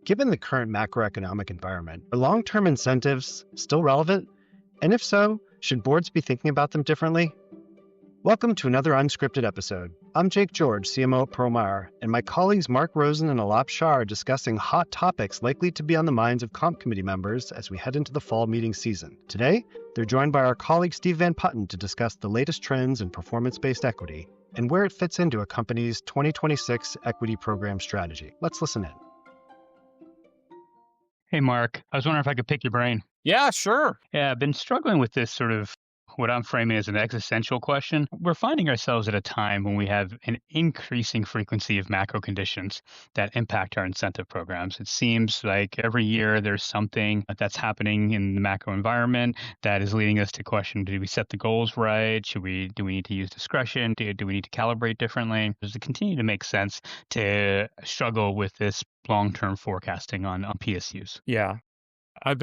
Given the current macroeconomic environment, are long-term incentives still relevant? And if so, should boards be thinking about them differently? Welcome to another unscripted episode. I'm Jake George, CMO at Perlmeyer, and my colleagues Mark Rosen and Aalap Shah are discussing hot topics likely to be on the minds of Comp Committee members as we head into the fall meeting season. Today, they're joined by our colleague Steve Van Putten to discuss the latest trends in performance-based equity and where it fits into a company's 2026 equity program strategy. Let's listen in. Hey, Mark. I was wondering if I could pick your brain. Yeah, sure. Yeah, I've been struggling with this sort of what I'm framing as an existential question. We're finding ourselves at a time when we have an increasing frequency of macro conditions that impact our incentive programs. It seems like every year there's something that's happening in the macro environment that is leading us to question, do we set the goals right? Do we need to use discretion? Do we need to calibrate differently? Does it continue to make sense to struggle with this long-term forecasting on PSUs? Yeah. I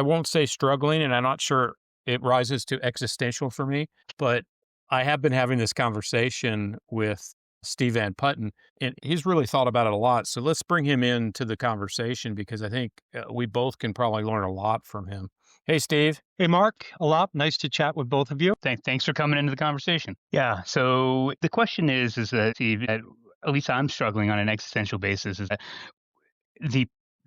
won't say struggling, and I'm not sure it rises to existential for me, but I have been having this conversation with Steve Van Putten, and he's really thought about it a lot. So let's bring him into the conversation because I think we both can probably learn a lot from him. Hey, Steve. Hey, Mark. Aalap, nice to chat with both of you. Thanks for coming into the conversation. Yeah. So the question is that, Steve, at least I'm struggling on an existential basis, is that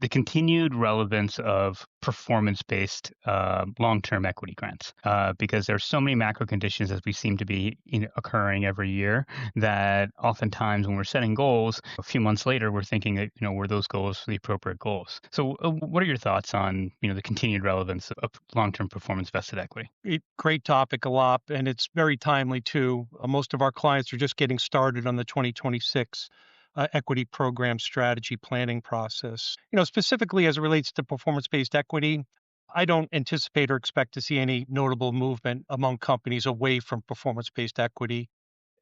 the continued relevance of performance-based long-term equity grants, because there's so many macro conditions as we seem to be occurring every year that oftentimes when we're setting goals, a few months later we're thinking that were those goals the appropriate goals. So, what are your thoughts on the continued relevance of long-term performance-vested equity? Great topic, Aalap, and it's very timely too. Most of our clients are just getting started on the 2026. Equity program strategy planning process. Specifically as it relates to performance-based equity, I don't anticipate or expect to see any notable movement among companies away from performance-based equity,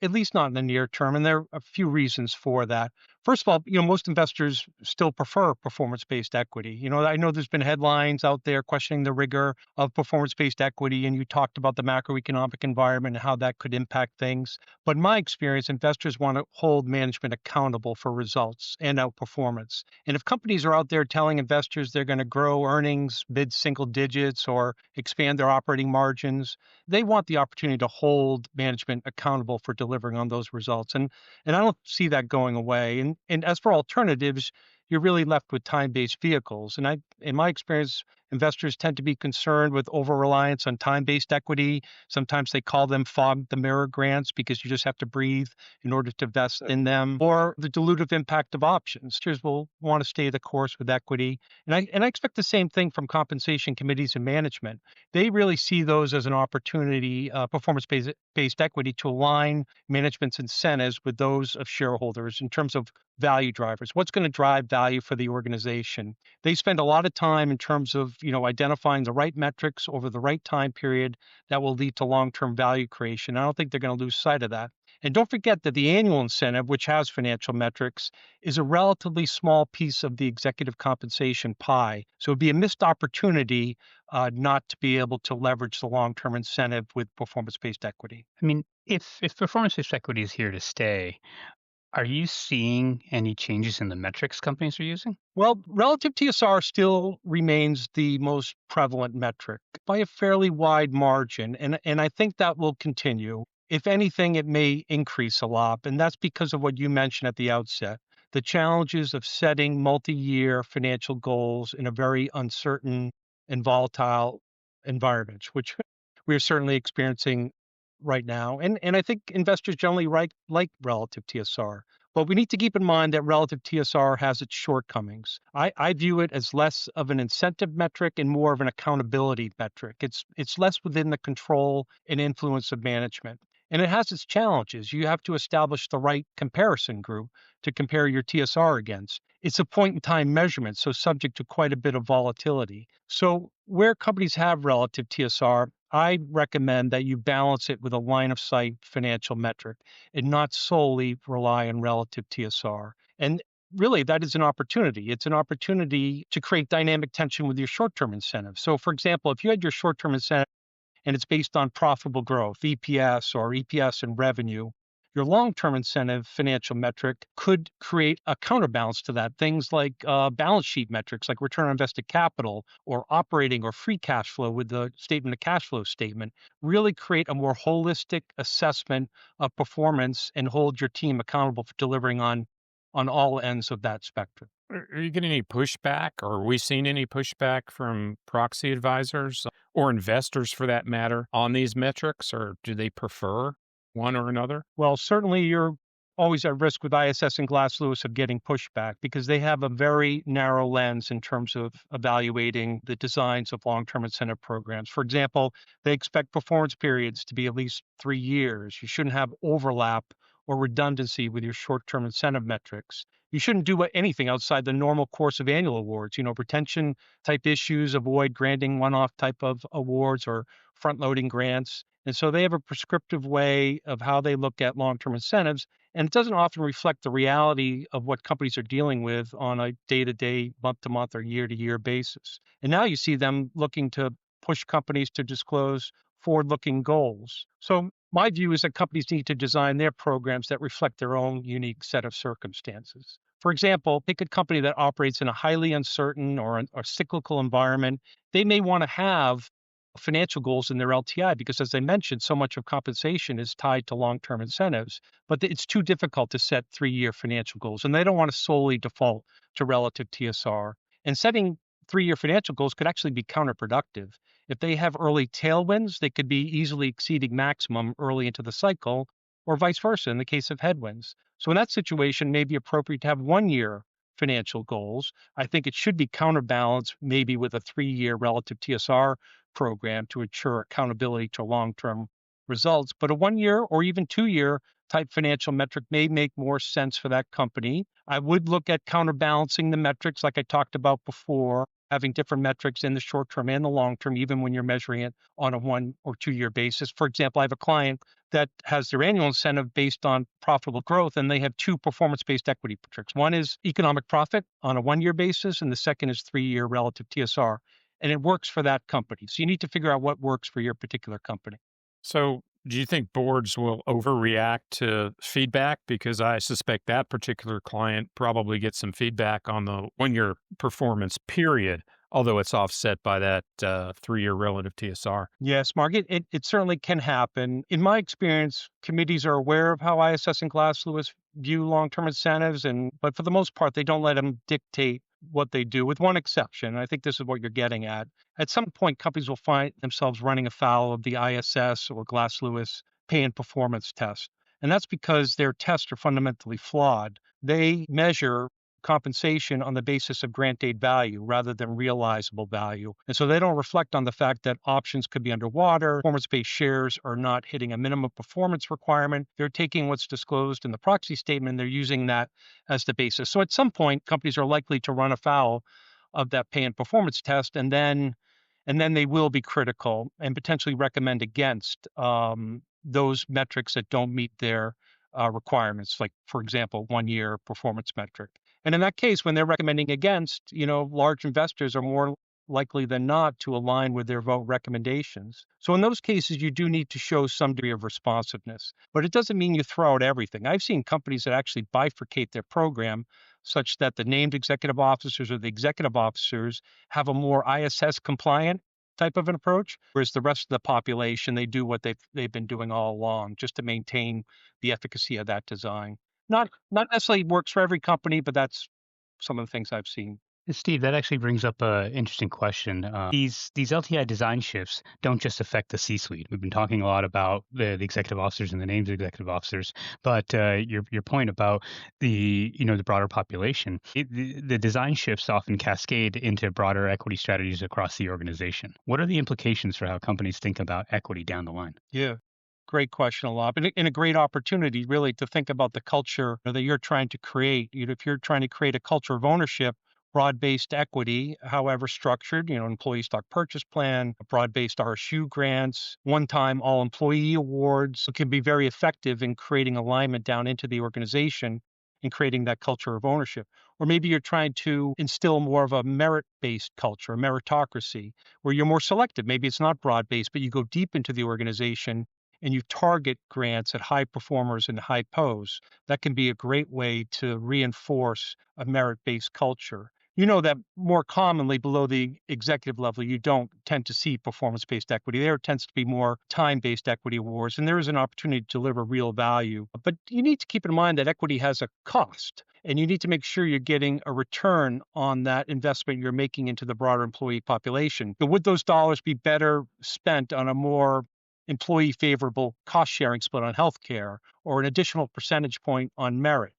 at least not in the near term. And there are a few reasons for that. First of all, most investors still prefer performance-based equity. I know there's been headlines out there questioning the rigor of performance-based equity, and you talked about the macroeconomic environment and how that could impact things. But in my experience, investors want to hold management accountable for results and outperformance. And if companies are out there telling investors they're going to grow earnings mid-single digits or expand their operating margins, they want the opportunity to hold management accountable for delivering on those results. And I don't see that going away. And as for alternatives, you're really left with time-based vehicles. And in my experience, investors tend to be concerned with over-reliance on time-based equity. Sometimes they call them fog-the-mirror grants because you just have to breathe in order to invest in them, or the dilutive impact of options. Investors will want to stay the course with equity. And I expect the same thing from compensation committees and management. They really see those as an opportunity, performance-based equity, to align management's incentives with those of shareholders in terms of value drivers. What's going to drive value for the organization? They spend a lot of time in terms of identifying the right metrics over the right time period that will lead to long-term value creation. I don't think they're going to lose sight of that. And don't forget that the annual incentive, which has financial metrics, is a relatively small piece of the executive compensation pie. So it'd be a missed opportunity not to be able to leverage the long-term incentive with performance-based equity. I mean, if performance-based equity is here to stay, are you seeing any changes in the metrics companies are using? Well, relative TSR still remains the most prevalent metric by a fairly wide margin, and I think that will continue. If anything, it may increase a lot, and that's because of what you mentioned at the outset, the challenges of setting multi-year financial goals in a very uncertain and volatile environment, which we are certainly experiencing right now. And I think investors generally like relative TSR. But we need to keep in mind that relative TSR has its shortcomings. I view it as less of an incentive metric and more of an accountability metric. It's less within the control and influence of management. And it has its challenges. You have to establish the right comparison group to compare your TSR against. It's a point-in-time measurement, so subject to quite a bit of volatility. So where companies have relative TSR, I recommend that you balance it with a line-of-sight financial metric and not solely rely on relative TSR. And really, that is an opportunity. It's an opportunity to create dynamic tension with your short-term incentives. So, for example, if you had your short-term incentive and it's based on profitable growth, EPS or EPS and revenue, your long-term incentive financial metric could create a counterbalance to that. Things like balance sheet metrics, like return on invested capital or operating or free cash flow with the statement of cash flow statement, really create a more holistic assessment of performance and hold your team accountable for delivering on all ends of that spectrum. Are you getting any pushback, or are we seeing any pushback from proxy advisors or investors for that matter on these metrics, or do they prefer one or another? Well, certainly you're always at risk with ISS and Glass Lewis of getting pushback because they have a very narrow lens in terms of evaluating the designs of long-term incentive programs. For example, they expect performance periods to be at least 3 years. You shouldn't have overlap or redundancy with your short-term incentive metrics. You shouldn't do anything outside the normal course of annual awards. Retention type issues, avoid granting one-off type of awards or front-loading grants. And so they have a prescriptive way of how they look at long-term incentives, and it doesn't often reflect the reality of what companies are dealing with on a day-to-day, month-to-month, or year-to-year basis. And now you see them looking to push companies to disclose forward-looking goals. So my view is that companies need to design their programs that reflect their own unique set of circumstances. For example, pick a company that operates in a highly uncertain or cyclical environment. They may want to have financial goals in their LTI because, as I mentioned, so much of compensation is tied to long-term incentives, but it's too difficult to set 3-year financial goals, and they don't want to solely default to relative TSR. And setting 3-year financial goals could actually be counterproductive. If they have early tailwinds, they could be easily exceeding maximum early into the cycle, or vice versa in the case of headwinds. So in that situation, it may be appropriate to have 1-year financial goals. I think it should be counterbalanced maybe with a 3-year relative TSR program to ensure accountability to long-term results. But a 1-year or even 2-year type financial metric may make more sense for that company. I would look at counterbalancing the metrics like I talked about before, having different metrics in the short term and the long term, even when you're measuring it on a 1 or 2-year basis. For example, I have a client that has their annual incentive based on profitable growth, and they have 2 performance-based equity metrics. One is economic profit on a 1-year basis, and the second is 3-year relative TSR. And it works for that company. So you need to figure out what works for your particular company. So do you think boards will overreact to feedback? Because I suspect that particular client probably gets some feedback on the 1-year performance period, although it's offset by that 3-year relative TSR. Yes, Mark, it certainly can happen. In my experience, committees are aware of how ISS and Glass Lewis view long-term incentives, but for the most part, they don't let them dictate what they do, with one exception. I think this is what you're getting at. At some point, companies will find themselves running afoul of the ISS or Glass Lewis pay and performance test. And that's because their tests are fundamentally flawed. They measure compensation on the basis of grant date value rather than realizable value. And so they don't reflect on the fact that options could be underwater, performance-based shares are not hitting a minimum performance requirement. They're taking what's disclosed in the proxy statement, and they're using that as the basis. So at some point, companies are likely to run afoul of that pay and performance test, and then they will be critical and potentially recommend against those metrics that don't meet their requirements, like, for example, 1-year performance metric. And in that case, when they're recommending against, large investors are more likely than not to align with their vote recommendations. So in those cases, you do need to show some degree of responsiveness, but it doesn't mean you throw out everything. I've seen companies that actually bifurcate their program such that the named executive officers or the executive officers have a more ISS compliant type of an approach, whereas the rest of the population, they do what they've been doing all along just to maintain the efficacy of that design. Not necessarily works for every company, but that's some of the things I've seen. Steve, that actually brings up an interesting question. These LTI design shifts don't just affect the C-suite. We've been talking a lot about the executive officers and the names of executive officers, but your point about the broader population, the design shifts often cascade into broader equity strategies across the organization. What are the implications for how companies think about equity down the line? Yeah. Great question, Aalap, and a great opportunity really to think about the culture that you're trying to create. If you're trying to create a culture of ownership, broad-based equity, however structured, employee stock purchase plan, broad-based RSU grants, one-time all-employee awards, it can be very effective in creating alignment down into the organization and creating that culture of ownership. Or maybe you're trying to instill more of a merit-based culture, a meritocracy, where you're more selective. Maybe it's not broad-based, but you go deep into the organization and you target grants at high performers and high pos, that can be a great way to reinforce a merit-based culture. You know that more commonly below the executive level, you don't tend to see performance-based equity. There tends to be more time-based equity awards, and there is an opportunity to deliver real value. But you need to keep in mind that equity has a cost, and you need to make sure you're getting a return on that investment you're making into the broader employee population. But would those dollars be better spent on a more employee favorable cost sharing split on healthcare or an additional percentage point on merit?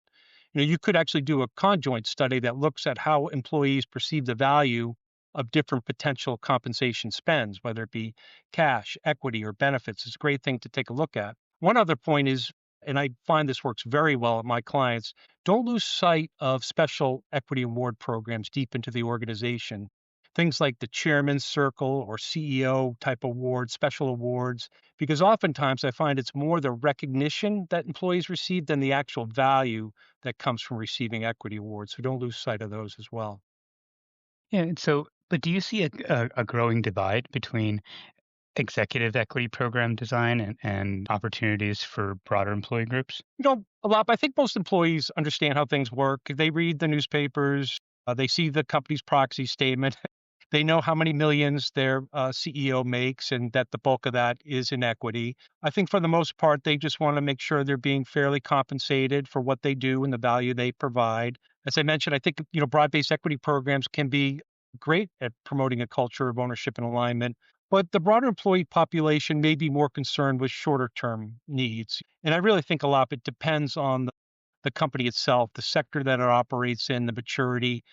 You could actually do a conjoint study that looks at how employees perceive the value of different potential compensation spends, whether it be cash, equity, or benefits. It's a great thing to take a look at. One other point is, and I find this works very well at my clients, don't lose sight of special equity award programs deep into the organization. Things like the chairman's circle or CEO type awards, special awards, because oftentimes I find it's more the recognition that employees receive than the actual value that comes from receiving equity awards. So don't lose sight of those as well. Yeah. And so, but do you see a growing divide between executive equity program design and opportunities for broader employee groups? Aalap, I think most employees understand how things work. They read the newspapers, they see the company's proxy statement. They know how many millions their CEO makes and that the bulk of that is in equity. I think for the most part, they just want to make sure they're being fairly compensated for what they do and the value they provide. As I mentioned, I think, broad-based equity programs can be great at promoting a culture of ownership and alignment, but the broader employee population may be more concerned with shorter-term needs. And I really think a lot, it depends on the company itself, the sector that it operates in, the maturity.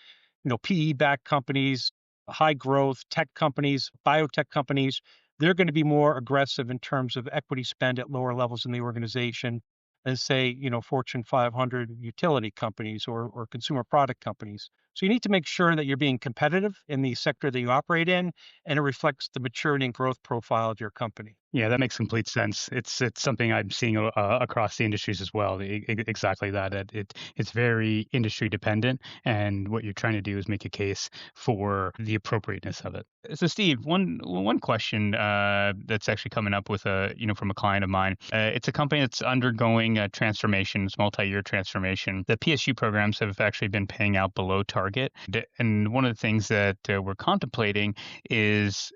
PE-backed companies, high growth tech companies, biotech companies, they're going to be more aggressive in terms of equity spend at lower levels in the organization than, say, Fortune 500 utility companies or consumer product companies. So you need to make sure that you're being competitive in the sector that you operate in, and it reflects the maturity and growth profile of your company. Yeah, that makes complete sense. It's something I'm seeing across the industries as well. Exactly that. It's very industry dependent, and what you're trying to do is make a case for the appropriateness of it. So, Steve, one question that's actually coming up with from a client of mine. It's a company that's undergoing a transformation, it's multi-year transformation. The PSU programs have actually been paying out below target, and one of the things that we're contemplating is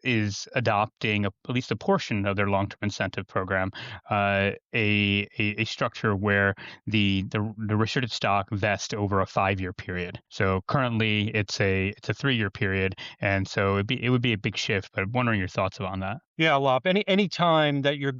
adopting at least a portion of their long-term incentive program, a structure where the restricted stock vests over a 5-year period. So currently it's a 3-year period, and so it would be a big shift. But I'm wondering your thoughts on that. Yeah, Aalap, any time that your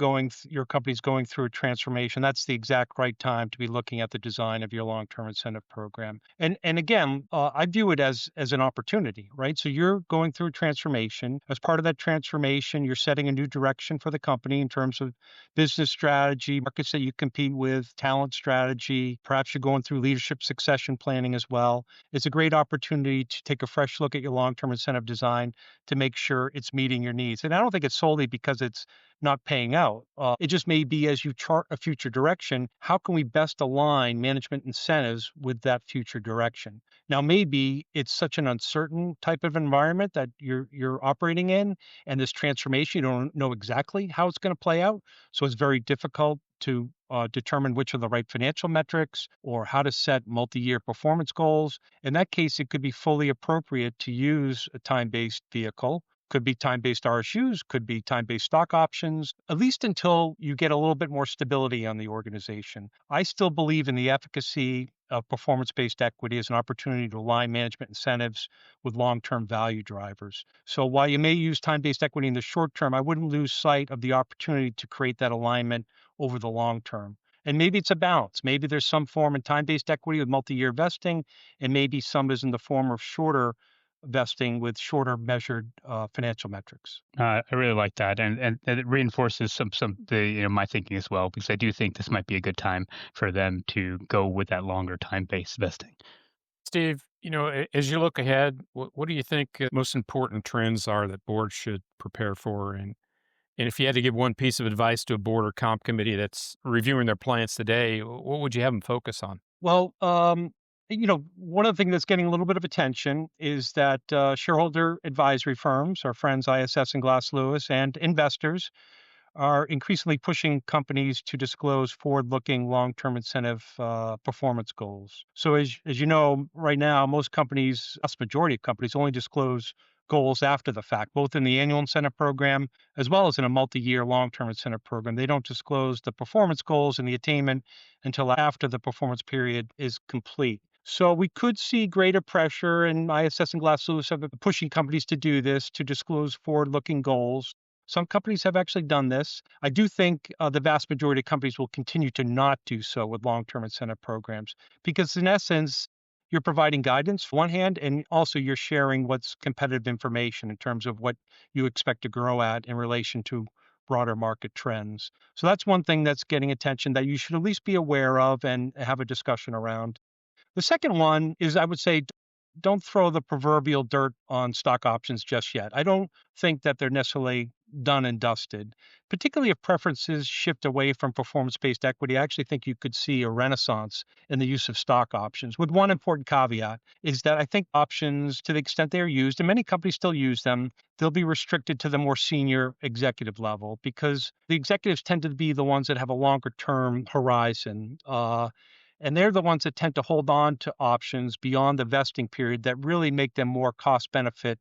company's going through a transformation, that's the exact right time to be looking at the design of your long-term incentive program. And again, I view it as an opportunity, right? So you're going through a transformation. As part of that transformation, you're setting a new direction for the company in terms of business strategy, markets that you compete with, talent strategy. Perhaps you're going through leadership succession planning as well. It's a great opportunity to take a fresh look at your long-term incentive design to make sure it's meeting your needs. And I don't think it's solely because it's not paying out. It just may be, as you chart a future direction, how can we best align management incentives with that future direction? Now, maybe it's such an uncertain type of environment that you're operating in, and this transformation, you don't know exactly how it's going to play out. So it's very difficult to determine which are the right financial metrics or how to set multi-year performance goals. In that case, it could be fully appropriate to use a time-based vehicle. Could be time-based RSUs, could be time-based stock options, at least until you get a little bit more stability on the organization. I still believe in the efficacy of performance-based equity as an opportunity to align management incentives with long-term value drivers. So while you may use time-based equity in the short term, I wouldn't lose sight of the opportunity to create that alignment over the long term. And maybe it's a balance. Maybe there's some form in time-based equity with multi-year vesting, and maybe some is in the form of shorter vesting with shorter measured financial metrics. I really like that, and it reinforces some my thinking as well, because I do think this might be a good time for them to go with that longer time-based vesting. Steve, as you look ahead, what do you think most important trends are that boards should prepare for? And if you had to give one piece of advice to a board or comp committee that's reviewing their plans today, what would you have them focus on? Well, one of the things that's getting a little bit of attention is that shareholder advisory firms, our friends ISS and Glass Lewis, and investors are increasingly pushing companies to disclose forward-looking long-term incentive performance goals. So as you know, right now, most companies, vast majority of companies, only disclose goals after the fact, both in the annual incentive program as well as in a multi-year long-term incentive program. They don't disclose the performance goals and the attainment until after the performance period is complete. So we could see greater pressure, and ISS and Glass Lewis have been pushing companies to do this, to disclose forward-looking goals. Some companies have actually done this. I do think the vast majority of companies will continue to not do so with long-term incentive programs because, in essence, you're providing guidance on one hand, and also you're sharing what's competitive information in terms of what you expect to grow at in relation to broader market trends. So that's one thing that's getting attention that you should at least be aware of and have a discussion around. The second one is, I would say, don't throw the proverbial dirt on stock options just yet. I don't think that they're necessarily done and dusted, particularly if preferences shift away from performance-based equity. I actually think you could see a renaissance in the use of stock options, with one important caveat is that I think options, to the extent they are used, and many companies still use them, they'll be restricted to the more senior executive level because the executives tend to be the ones that have a longer term horizon. And they're the ones that tend to hold on to options beyond the vesting period that really make them more cost benefit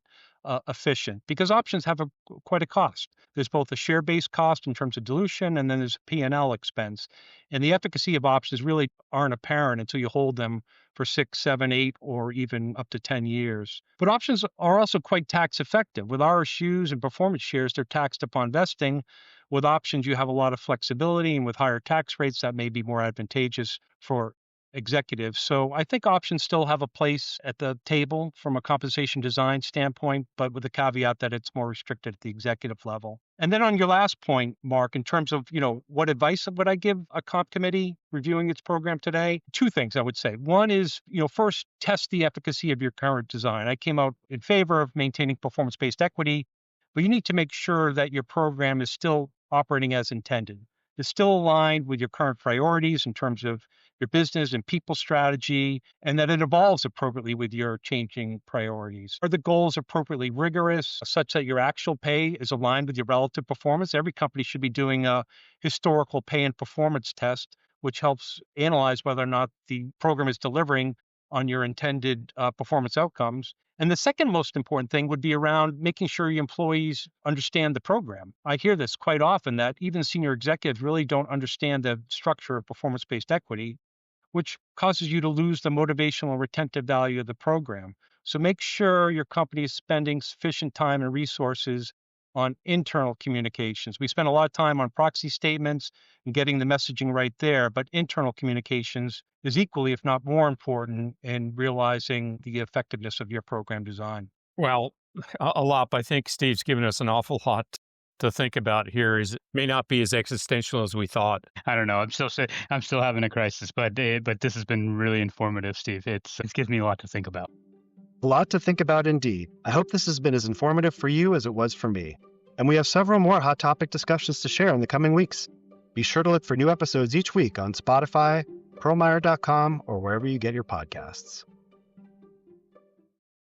efficient because options have quite a cost. There's both a share-based cost in terms of dilution, and then there's a P&L expense. And the efficacy of options really aren't apparent until you hold them for 6, 7, 8, or even up to 10 years. But options are also quite tax effective. With RSUs and performance shares, they're taxed upon vesting. With options, you have a lot of flexibility, and with higher tax rates, that may be more advantageous for executives. So I think options still have a place at the table from a compensation design standpoint, but with the caveat that it's more restricted at the executive level. And then on your last point, Mark, in terms of, what advice would I give a comp committee reviewing its program today? Two things I would say. One is, first, test the efficacy of your current design. I came out in favor of maintaining performance-based equity, but you need to make sure that your program is still operating as intended. It's still aligned with your current priorities in terms of your business and people strategy, and that it evolves appropriately with your changing priorities. Are the goals appropriately rigorous, such that your actual pay is aligned with your relative performance? Every company should be doing a historical pay and performance test, which helps analyze whether or not the program is delivering on your intended performance outcomes. And the second most important thing would be around making sure your employees understand the program. I hear this quite often that even senior executives really don't understand the structure of performance-based equity, which causes you to lose the motivational and retentive value of the program. So make sure your company is spending sufficient time and resources on internal communications. We spend a lot of time on proxy statements and getting the messaging right there, but internal communications is equally, if not more important in realizing the effectiveness of your program design. Well, Aalap, I think Steve's given us an awful lot to think about here. It may not be as existential as we thought. I don't know. I'm still having a crisis, but this has been really informative, Steve. It's given me a lot to think about. A lot to think about indeed. I hope this has been as informative for you as it was for me. And we have several more hot topic discussions to share in the coming weeks. Be sure to look for new episodes each week on Spotify, pearlmeyer.com, or wherever you get your podcasts.